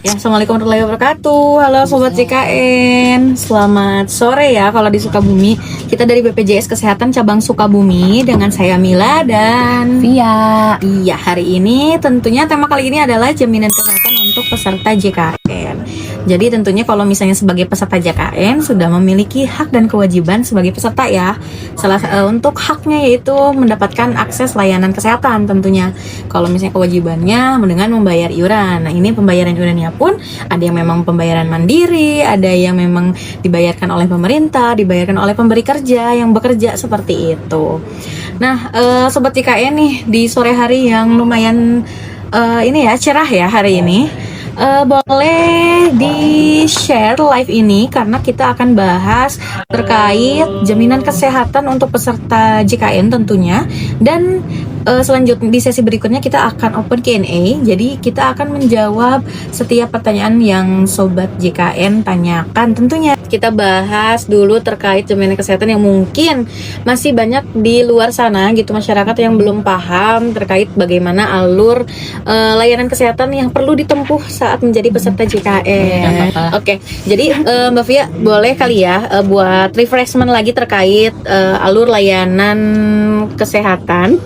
Ya, Assalamualaikum warahmatullahi wabarakatuh. Halo Sobat JKN, selamat sore ya kalau di Sukabumi. Kita dari BPJS Kesehatan Cabang Sukabumi dengan saya Mila dan Via. Iya, hari ini tentunya tema kali ini adalah jaminan kesehatan untuk peserta JKN. Jadi tentunya kalau misalnya sebagai peserta JKN sudah memiliki hak dan kewajiban sebagai peserta ya. Untuk haknya yaitu mendapatkan akses layanan kesehatan tentunya. Kalau misalnya kewajibannya dengan membayar iuran. Nah, ini pembayaran iurannya pun ada yang memang pembayaran mandiri, ada yang memang dibayarkan oleh pemerintah, dibayarkan oleh pemberi kerja yang bekerja seperti itu. Nah, Sobat JKN nih di sore hari yang lumayan ini ya cerah ya hari ini. Boleh di-share live ini karena kita akan bahas terkait jaminan kesehatan untuk peserta JKN tentunya. Dan selanjutnya di sesi berikutnya kita akan open Q&A. Jadi kita akan menjawab setiap pertanyaan yang Sobat JKN tanyakan tentunya. Kita bahas dulu terkait jaminan kesehatan yang mungkin masih banyak di luar sana gitu, masyarakat yang belum paham terkait bagaimana alur layanan kesehatan yang perlu ditempuh saat menjadi peserta JKN. Oke, jadi Mbak Via boleh kali ya buat refreshment lagi terkait alur layanan kesehatan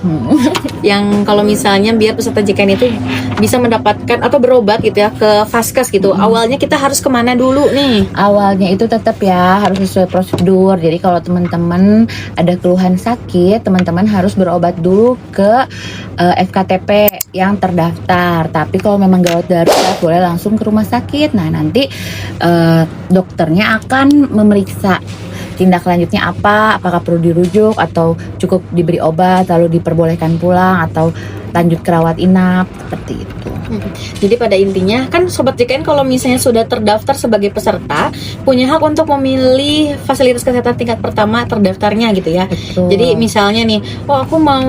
yang kalau misalnya biar peserta JKN itu bisa mendapatkan atau berobat gitu ya ke Vaskes gitu. Awalnya kita harus kemana dulu nih? Awalnya itu tetap ya harus sesuai prosedur. Jadi kalau teman-teman ada keluhan sakit, teman-teman harus berobat dulu ke FKTP yang terdaftar. Tapi kalau memang gawat darurat boleh langsung ke rumah sakit. Nah, nanti dokternya akan memeriksa tindak lanjutnya apakah perlu dirujuk atau cukup diberi obat lalu diperbolehkan pulang atau lanjut kerawat inap seperti itu. Jadi pada intinya kan Sobat JKN kalau misalnya sudah terdaftar sebagai peserta punya hak untuk memilih fasilitas kesehatan tingkat pertama terdaftarnya gitu ya. Betul. Jadi misalnya nih, aku mau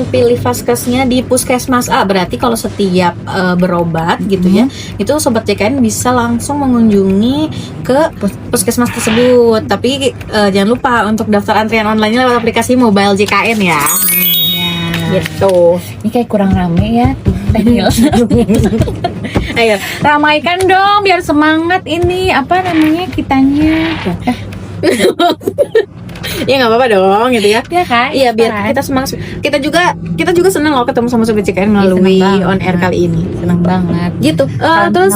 pilih Vaskesnya di Puskesmas A, berarti kalau setiap berobat gitu ya, itu Sobat JKN bisa langsung mengunjungi ke Puskesmas tersebut. Tapi jangan lupa untuk daftar antrian online lewat aplikasi mobile JKN ya. Gitu. Ini kayak kurang rame ya. Ayo, Ramaikan dong biar semangat ini namanya kitanya. ya nggak apa-apa dong gitu ya. Ya kan? Iya, biar kita semangat. Kita juga senang loh ketemu sama Sobat JKN melalui on air kali ini. Senang banget. Gitu. Terus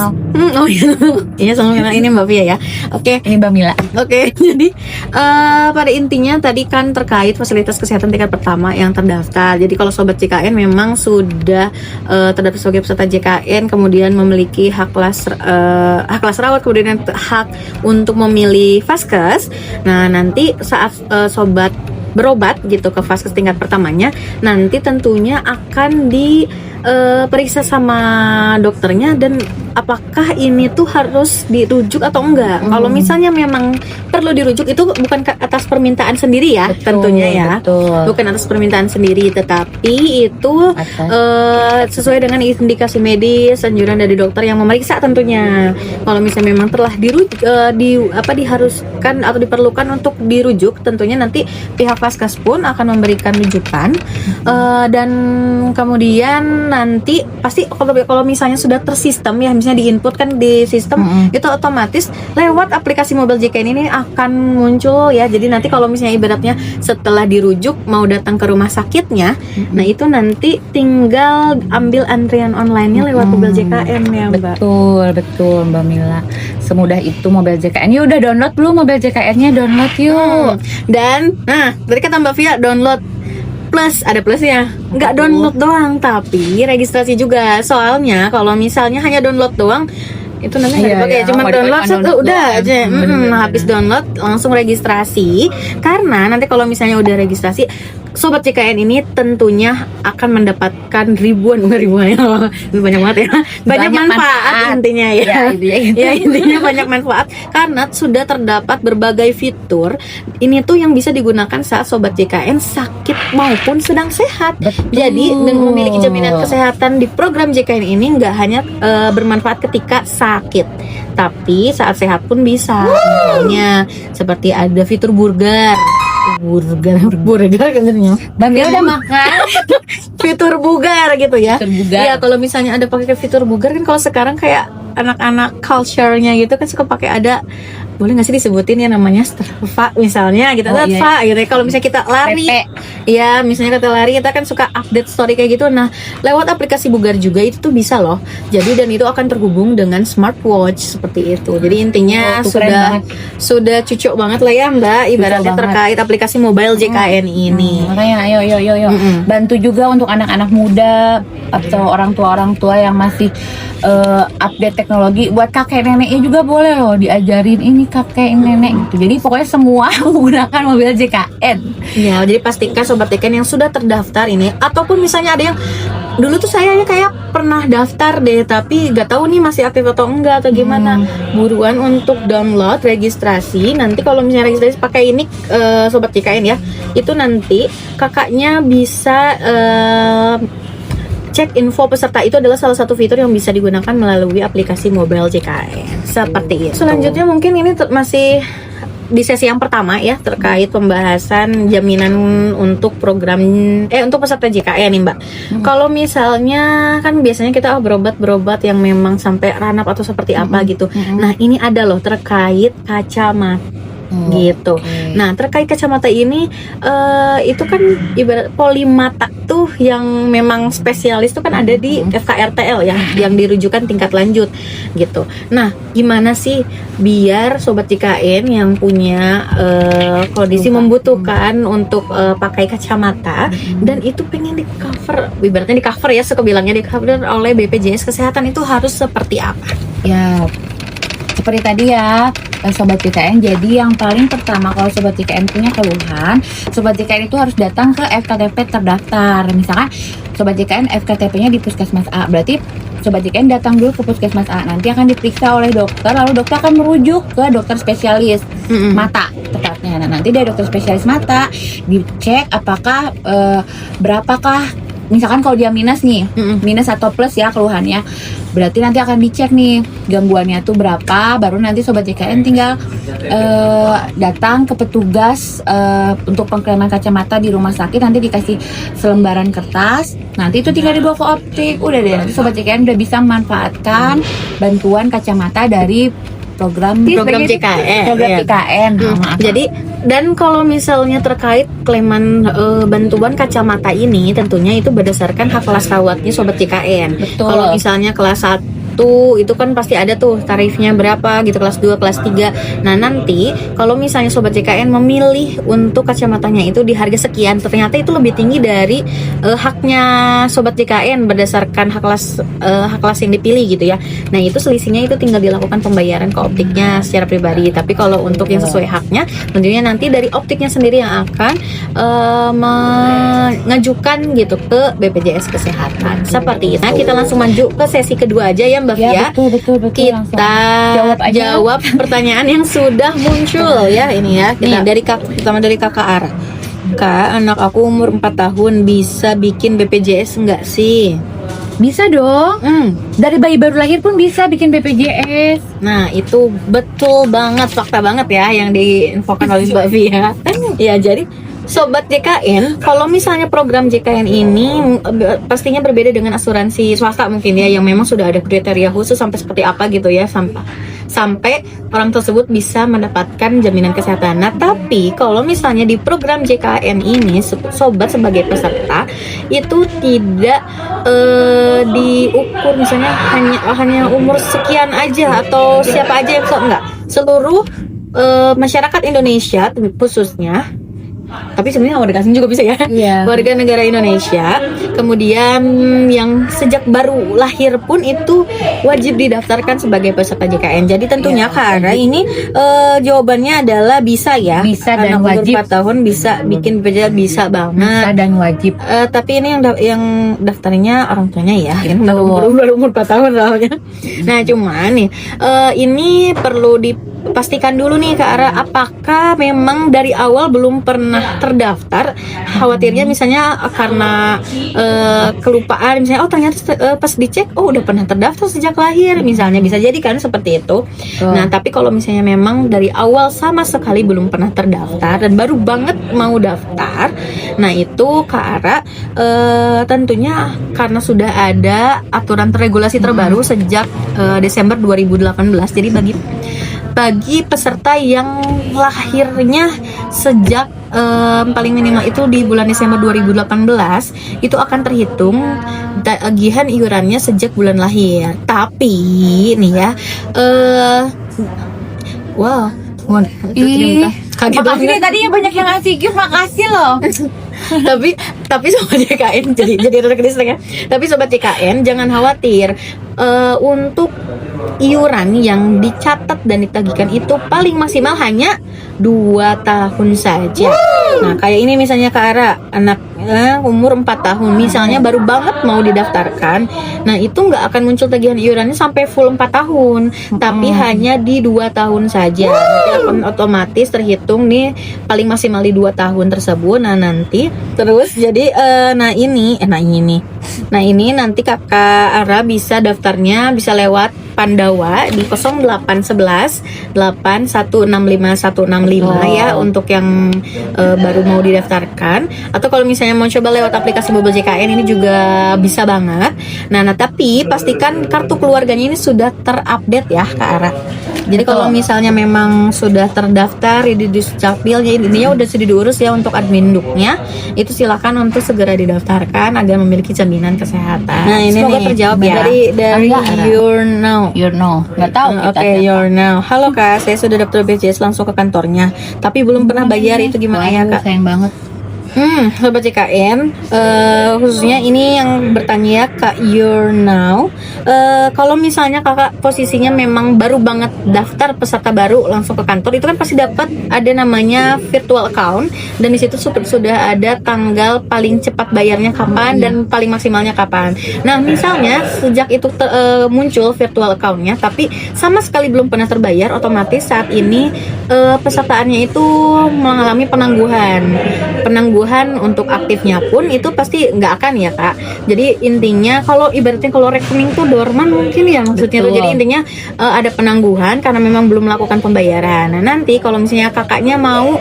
iya sama kenal ini Mbak Via ya. Oke. Ini Mbak Mila. Oke, jadi pada intinya tadi kan terkait fasilitas kesehatan tingkat pertama yang terdaftar. Jadi kalau Sobat JKN memang sudah terdaftar sebagai peserta JKN, kemudian memiliki hak kelas rawat, kemudian hak untuk memilih Vaskes. Nah, nanti saat Sobat berobat gitu ke Vaskes tingkat pertamanya, nanti tentunya akan diperiksa sama dokternya dan apakah ini tuh harus dirujuk atau enggak. Kalau misalnya memang perlu dirujuk itu bukan atas permintaan sendiri ya. Betul, tentunya ya. Betul. Bukan atas permintaan sendiri, tetapi itu sesuai dengan indikasi medis, anjuran dari dokter yang memeriksa tentunya. Kalau misalnya memang telah diharuskan atau diperlukan untuk dirujuk, tentunya nanti pihak Vaskes pun akan memberikan rujukan. Dan kemudian nanti pasti kalau misalnya sudah tersistem ya, misalnya diinput kan di sistem, itu otomatis lewat aplikasi mobile JKN ini akan muncul ya. Jadi nanti kalau misalnya ibaratnya setelah dirujuk mau datang ke rumah sakitnya, nah itu nanti tinggal ambil antrian online-nya lewat mobile JKN ya Mbak. Betul Mbak Mila. Semudah itu mobile JKN. Yuk udah download belum mobile JKN-nya? Download yuk. Dan tadi kata Mbak Via download plus, ada plusnya, nggak download doang tapi registrasi juga. Soalnya kalau misalnya hanya download doang itu nanti nggak dipakai, cuma download udah aja. Habis download langsung registrasi, karena nanti kalau misalnya udah registrasi Sobat JKN ini tentunya akan mendapatkan banyak banget ya, banyak manfaat intinya ya. Ya intinya banyak manfaat karena sudah terdapat berbagai fitur ini tuh yang bisa digunakan saat Sobat JKN sakit maupun sedang sehat. Jadi dengan memiliki jaminan kesehatan di program JKN ini nggak hanya bermanfaat ketika sakit, tapi saat sehat pun bisa. Misalnya seperti ada fitur burger katanya. Bang Mila udah makan fitur bugar gitu ya. Fitur bugar. Iya, kalau misalnya ada pakai fitur bugar kan kalau sekarang kayak anak-anak culture-nya gitu kan suka pakai ada, boleh nggak sih disebutin ya namanya Strava misalnya gitu, Oh, Strava gitu ya. Kalau misalnya kita lari, PP. ya misalnya kita lari kita kan suka update story kayak gitu. Nah lewat aplikasi Bugar juga itu tuh bisa loh. Jadi dan itu akan terhubung dengan smartwatch seperti itu. Jadi intinya Oh, tuh keren banget. sudah cucuk banget lah ya Mbak, ibaratnya banget. terkait aplikasi mobile JKN ini. Makanya ayo Mm-mm. bantu juga untuk anak-anak muda atau orang tua yang masih update teknologi. Buat kakek neneknya juga boleh loh diajarin ini kakek nenek gitu. Jadi pokoknya semua menggunakan mobil JKN. Ya, jadi pastikan sobat JKN yang sudah terdaftar ini, ataupun misalnya ada yang dulu tuh saya kayak pernah daftar deh, tapi gak tahu nih masih aktif atau enggak atau gimana. Buruan untuk download registrasi. Nanti kalau misalnya registrasi pakai ini sobat JKN ya, itu nanti kakaknya bisa cek info peserta. Itu adalah salah satu fitur yang bisa digunakan melalui aplikasi mobile JKN. Seperti itu. Selanjutnya mungkin ini masih di sesi yang pertama ya, terkait pembahasan jaminan untuk program untuk peserta JKN nih Mbak. Kalau misalnya kan biasanya kita berobat yang memang sampai ranap atau seperti apa gitu. Nah ini ada loh terkait kacamata. Gitu. Nah terkait kacamata ini itu kan ibarat polimata tuh yang memang spesialis tuh kan ada di FKRTL ya, yang dirujukan tingkat lanjut gitu. Nah gimana sih biar sobat JKN yang punya kondisi membutuhkan untuk pakai kacamata dan itu pengen di cover, ibaratnya di cover ya, suka bilangnya di cover oleh BPJS Kesehatan, itu harus seperti apa? Ya seperti tadi ya Sobat JKN. Jadi yang paling pertama kalau Sobat JKN punya keluhan, Sobat JKN itu harus datang ke FKTP terdaftar. Misalkan Sobat JKN FKTP-nya di Puskesmas A, berarti Sobat JKN datang dulu ke Puskesmas A, nanti akan diperiksa oleh dokter, lalu dokter akan merujuk ke dokter spesialis mata tepatnya. Nah nanti dari dokter spesialis mata dicek apakah berapakah, misalkan kalau dia minus nih, minus atau plus ya keluhannya, berarti nanti akan dicek nih gangguannya tuh berapa, baru nanti Sobat JKN tinggal datang ke petugas untuk pengklaman kacamata di rumah sakit, nanti dikasih selembaran kertas, nanti itu tinggal dibawa ke optik, udah deh nanti Sobat JKN udah bisa memanfaatkan bantuan kacamata dari program JKN. Program Iya. JKN. Maaf. Jadi dan kalau misalnya terkait klaiman bantuan kacamata ini tentunya itu berdasarkan hak kelas rawatnya sobat JKN. Betul. Kalau misalnya kelas 1 itu kan pasti ada tuh tarifnya berapa gitu, kelas 2, kelas 3. Nah, nanti kalau misalnya sobat JKN memilih untuk kacamatanya itu di harga sekian, ternyata itu lebih tinggi dari haknya sobat JKN berdasarkan hak kelas yang dipilih gitu ya. Nah, itu selisihnya itu tinggal dilakukan pembayaran ke optiknya secara pribadi. Tapi kalau untuk yang sesuai haknya, tentunya nanti dari optiknya sendiri yang akan mengajukan gitu ke BPJS Kesehatan. Seperti itu. Nah, kita langsung maju ke sesi kedua aja ya Mbak Fia. Betul. Kita Jawab aja. jawab pertanyaan yang sudah muncul ya ini ya. Nih dari pertama dari Kakak Ara. Kak, anak aku umur 4 tahun bisa bikin BPJS enggak sih? Bisa dong. Dari bayi baru lahir pun bisa bikin BPJS. Nah itu betul banget, fakta banget ya yang diinfokan oleh Mbak Fia. Ya jadi Sobat JKN, kalau misalnya program JKN ini pastinya berbeda dengan asuransi swasta mungkin ya, yang memang sudah ada kriteria khusus sampai seperti apa gitu ya, sampai orang tersebut bisa mendapatkan jaminan kesehatan. Nah tapi kalau misalnya di program JKN ini sobat sebagai peserta itu tidak diukur misalnya hanya umur sekian aja atau siapa aja yang enggak, seluruh masyarakat Indonesia khususnya. Tapi sebenarnya warga asing juga bisa ya. Warga negara Indonesia. Kemudian yang sejak baru lahir pun itu wajib didaftarkan sebagai peserta JKN. Jadi tentunya Kara ini jawabannya adalah bisa ya. Bisa dan anak wajib. umur 4 tahun bisa bikin BPJS, bisa banget. Bisa dan wajib. Tapi ini yang daftarnya orang tuanya ya. Ini baru umur 4 tahun soalnya. Nah cuman nih ini perlu pastikan dulu nih ke arah apakah memang dari awal belum pernah terdaftar. Khawatirnya misalnya karena kelupaan, misalnya oh ternyata pas dicek oh udah pernah terdaftar sejak lahir, misalnya bisa jadi kan seperti itu. Nah tapi kalau misalnya memang dari awal sama sekali belum pernah terdaftar dan baru banget mau daftar, nah itu ke arah tentunya karena sudah ada aturan regulasi terbaru sejak Desember 2018. Jadi bagi peserta yang lahirnya sejak paling minimal itu di bulan Desember 2018 itu akan terhitung tagihan iurannya sejak bulan lahir. Tapi nih ya wow, kaget makasih banget. nih tadi banyak yang ngasih gift, makasih loh. tapi sobat JKN jadi terkedis ya. Tapi sobat JKN jangan khawatir, untuk iuran yang dicatat dan ditagihkan itu paling maksimal hanya 2 tahun saja. Nah kayak ini misalnya ke arah anak umur 4 tahun misalnya baru banget mau didaftarkan, nah itu nggak akan muncul tagihan iurannya sampai full 4 tahun, tapi hanya di 2 tahun saja. Nanti akan otomatis terhitung nih paling maksimal di 2 tahun tersebut. Nah nanti terus jadi nah ini nanti kakak Ara bisa daftarnya bisa lewat Pandawa di 0811 8165165 ya untuk yang baru mau didaftarkan, atau kalau misalnya mau coba lewat aplikasi Mobile JKN ini juga bisa banget. Nah tapi pastikan kartu keluarganya ini sudah terupdate ya Kak Ara. Jadi kalau misalnya memang sudah terdaftar di Dukcapil, ya intinya udah sudah diurus ya untuk admin duknya, itu silakan untuk segera didaftarkan agar memiliki jaminan kesehatan. Nah ini semoga terjawab ya dari Your Now. Nggak tahu kita. Oke, Your Now. Halo Kak, saya sudah daftar BPJS langsung ke kantornya, tapi belum pernah bayar, itu gimana ya Kak? Sayang banget. Sobat JKN, khususnya ini yang bertanya Kak Your Now, kalau misalnya kakak posisinya memang baru banget daftar peserta baru langsung ke kantor, itu kan pasti dapat ada namanya virtual account, dan di situ sudah ada tanggal paling cepat bayarnya kapan dan paling maksimalnya kapan. Nah misalnya sejak itu muncul virtual accountnya tapi sama sekali belum pernah terbayar, otomatis saat ini pesertaannya itu mengalami penangguhan untuk aktifnya pun itu pasti nggak akan ya Kak. Jadi intinya kalau ibaratnya kalau rekening tuh dorman mungkin ya maksudnya tuh. Jadi intinya ada penangguhan karena memang belum melakukan pembayaran. Nah nanti kalau misalnya kakaknya mau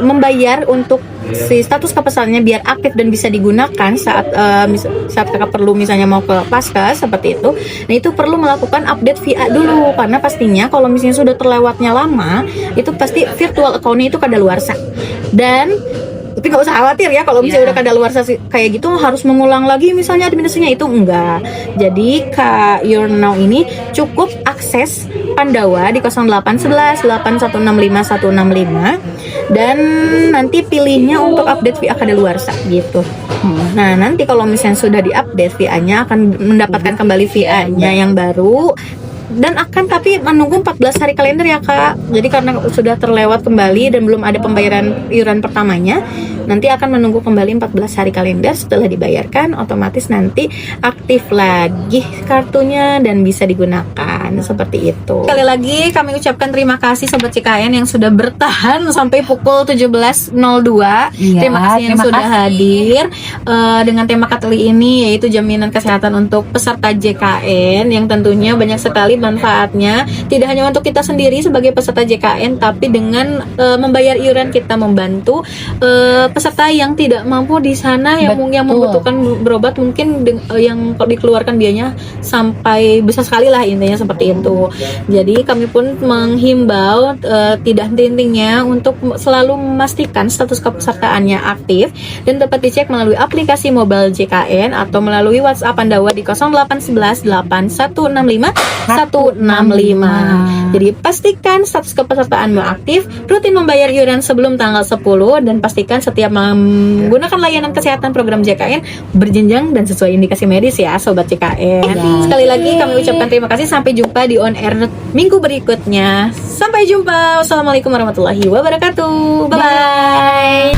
membayar untuk si status kepesertaannya biar aktif dan bisa digunakan saat kakak perlu misalnya mau ke Paskes seperti itu. Nah itu perlu melakukan update VA dulu, karena pastinya kalau misalnya sudah terlewatnya lama itu pasti virtual account-nya itu kadaluarsa. Dan tapi nggak usah khawatir ya kalau misalnya udah kadaluarsa kayak gitu harus mengulang lagi misalnya administrasinya, itu enggak. Jadi Kak Your Now ini cukup akses Pandawa di 0811 8165165 dan nanti pilihnya untuk update VA kadaluarsa gitu. Nah nanti kalau misalnya sudah diupdate VA-nya akan mendapatkan kembali VA-nya yang baru, dan akan tapi menunggu 14 hari kalender ya Kak. Jadi karena sudah terlewat kembali dan belum ada pembayaran iuran pertamanya, nanti akan menunggu kembali 14 hari kalender. Setelah dibayarkan otomatis nanti aktif lagi kartunya dan bisa digunakan seperti itu. Sekali lagi kami ucapkan terima kasih Sobat CKN yang sudah bertahan sampai pukul 17.02. Terima kasih yang sudah hadir dengan tema kali ini, yaitu jaminan kesehatan untuk peserta JKN, yang tentunya banyak sekali manfaatnya, tidak hanya untuk kita sendiri sebagai peserta JKN, tapi dengan membayar iuran kita membantu peserta yang tidak mampu di sana, yang membutuhkan berobat, mungkin yang dikeluarkan biayanya sampai besar sekali lah, intinya seperti itu. Jadi kami pun menghimbau tidak henti-hentinya untuk selalu memastikan status kepesertaannya aktif dan dapat dicek melalui aplikasi Mobile JKN atau melalui WhatsApp Pandawa di 0811 8165 165. Jadi pastikan status kepesertaanmu aktif, rutin membayar iuran sebelum tanggal 10, dan pastikan setiap menggunakan layanan kesehatan program JKN berjenjang dan sesuai indikasi medis ya Sobat JKN. Sekali lagi kami ucapkan terima kasih, sampai jumpa di on air minggu berikutnya. Sampai jumpa. Wassalamualaikum warahmatullahi wabarakatuh. Bye bye.